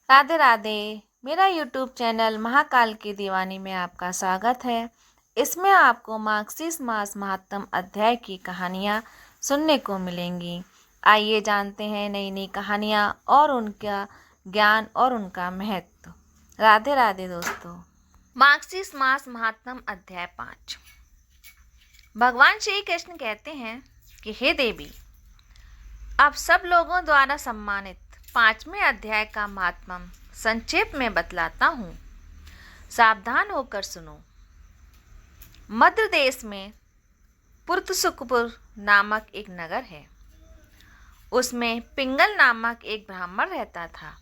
राधे राधे। मेरा YouTube channel Mahakal की दीवानी में आपका स्वागत है। इसमें आपको मार्क्सिस्ट मास महात्म अध्याय की कहानियाँ सुनने को मिलेंगी। आइए जानते हैं नई नई कहानियाँ और उनका ज्ञान और उनका महत्व। राधे राधे दोस्तों। मार्क्सिस्ट मास महात्म अध्याय 5। भगवान श्री कृष्ण कहते हैं कि हे देवी, अब सब लोगों द्वारा सम्मानित 5वें अध्याय का महात्म्य संक्षेप में बतलाता हूँ। सावधान होकर सुनो। मध्य देश में पुरतसुखपुर नामक एक नगर है। उसमें पिंगल नामक एक ब्राह्मण रहता था।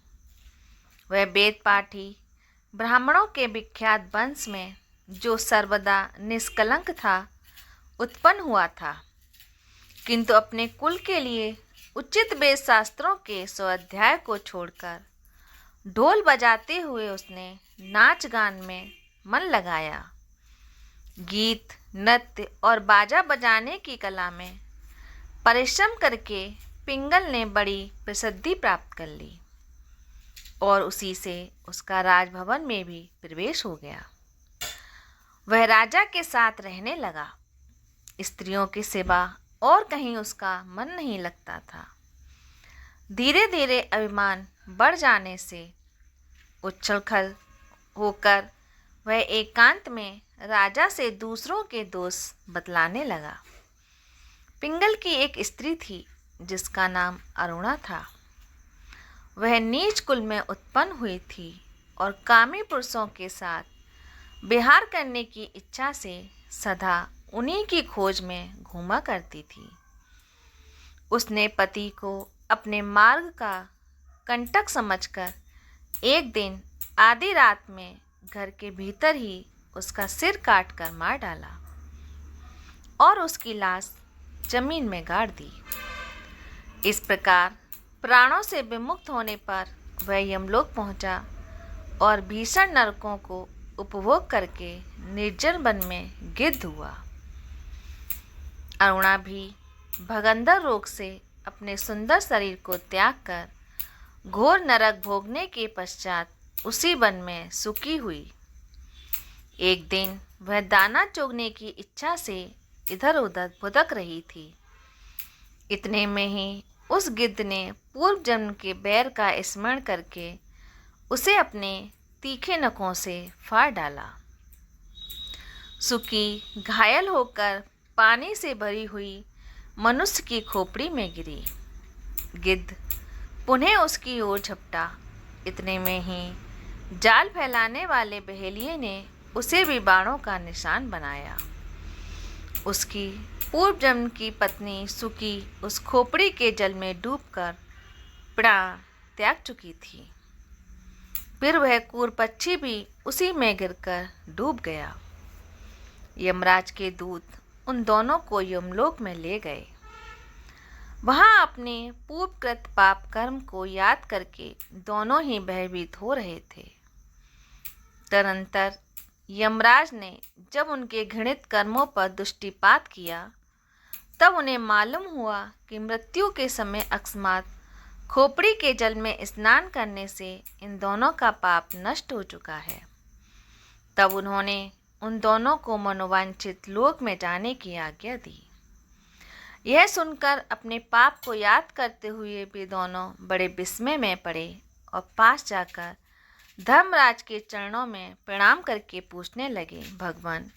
वह वेद पाठी ब्राह्मणों के विख्यात वंश में, जो सर्वदा निष्कलंक था, उत्पन्न हुआ था, किंतु अपने कुल के लिए उचित वेद शास्त्रों के स्वाध्याय को छोड़कर ढोल बजाते हुए उसने नाच गान में मन लगाया। गीत, नृत्य और बाजा बजाने की कला में परिश्रम करके पिंगल ने बड़ी प्रसिद्धि प्राप्त कर ली और उसी से उसका राजभवन में भी प्रवेश हो गया। वह राजा के साथ रहने लगा। स्त्रियों की सेवा और कहीं उसका मन नहीं लगता था। धीरे धीरे अभिमान बढ़ जाने से उच्छृंखल होकर वह एकांत में राजा से दूसरों के दोष बतलाने लगा। पिंगल की एक स्त्री थी जिसका नाम अरुणा था। वह नीच कुल में उत्पन्न हुई थी और कामी पुरुषों के साथ विहार करने की इच्छा से सदा उन्हीं की खोज में घूमा करती थी। उसने पति को अपने मार्ग का कंटक समझकर एक दिन आधी रात में घर के भीतर ही उसका सिर काट कर मार डाला और उसकी लाश जमीन में गाड़ दी। इस प्रकार प्राणों से विमुक्त होने पर वह यमलोक पहुंचा और भीषण नरकों को उपभोग करके निर्जन वन में गिद्ध हुआ। अरुणा भी भगंदर रोग से अपने सुंदर शरीर को त्याग कर घोर नरक भोगने के पश्चात उसी वन में सुखी हुई। एक दिन वह दाना चुगने की इच्छा से इधर उधर भुदक रही थी। इतने में ही उस गिद्ध ने पूर्व जन्म के बैर का स्मरण करके उसे अपने तीखे नखों से फाड़ डाला। सुकी घायल होकर पानी से भरी हुई मनुष्य की खोपड़ी में गिरी। गिद्ध पुनः उसकी ओर झपटा। इतने में ही जाल फैलाने वाले बहेलिये ने उसे भी बाणों का निशान बनाया। उसकी पूर्व जन्म की पत्नी सुकी उस खोपड़ी के जल में डूबकर प्राण त्याग चुकी थी। फिर वह कूरपक्षी भी उसी में गिरकर डूब गया। यमराज के दूत उन दोनों को यमलोक में ले गए। वहां अपने पूर्वकृत पाप कर्म को याद करके दोनों ही भयभीत हो रहे थे। तदनंतर यमराज ने जब उनके घृणित कर्मों पर दृष्टिपात किया, तब उन्हें मालूम हुआ कि मृत्यु के समय अकस्मात खोपड़ी के जल में स्नान करने से इन दोनों का पाप नष्ट हो चुका है। तब उन्होंने उन दोनों को मनोवांछित लोक में जाने की आज्ञा दी। यह सुनकर अपने पाप को याद करते हुए वे दोनों बड़े विस्मय में पड़े और पास जाकर धर्मराज के चरणों में प्रणाम करके पूछने लगे, भगवान,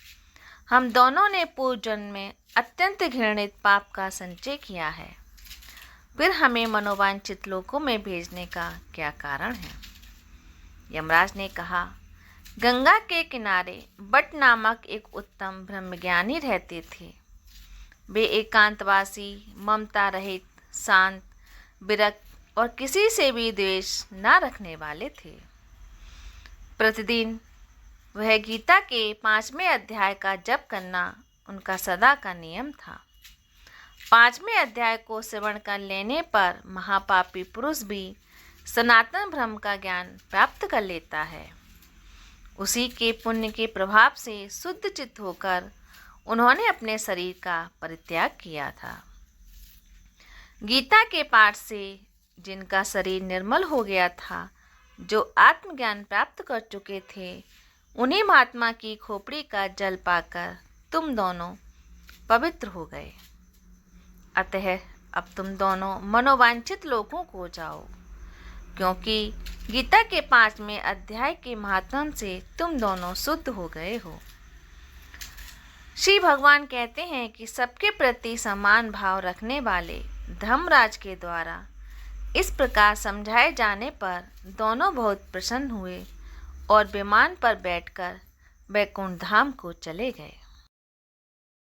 हम दोनों ने पूर्व जन्म में अत्यंत घृणित पाप का संचय किया है, फिर हमें मनोवांछित लोकों में भेजने का क्या कारण है? यमराज ने कहा, गंगा के किनारे बट नामक एक उत्तम ब्रह्मज्ञानी रहते थे। वे एकांतवासी, ममता रहित, शांत, विरक्त और किसी से भी द्वेष न रखने वाले थे। प्रतिदिन वह गीता के 5वें अध्याय का जप करना उनका सदा का नियम था। 5वें अध्याय को श्रवण कर लेने पर महापापी पुरुष भी सनातन ब्रह्म का ज्ञान प्राप्त कर लेता है। उसी के पुण्य के प्रभाव से शुद्ध चित्त होकर उन्होंने अपने शरीर का परित्याग किया था। गीता के पाठ से जिनका शरीर निर्मल हो गया था, जो आत्मज्ञान प्राप्त कर चुके थे, उन्हीं महात्मा की खोपड़ी का जल पाकर तुम दोनों पवित्र हो गए। अतः अब तुम दोनों मनोवांछित लोकों को जाओ, क्योंकि गीता के 5वें अध्याय के माध्यम से तुम दोनों शुद्ध हो गए हो। श्री भगवान कहते हैं कि सबके प्रति समान भाव रखने वाले धर्मराज के द्वारा इस प्रकार समझाए जाने पर दोनों बहुत प्रसन्न हुए और विमान पर बैठकर वैकुंठ धाम को चले गए।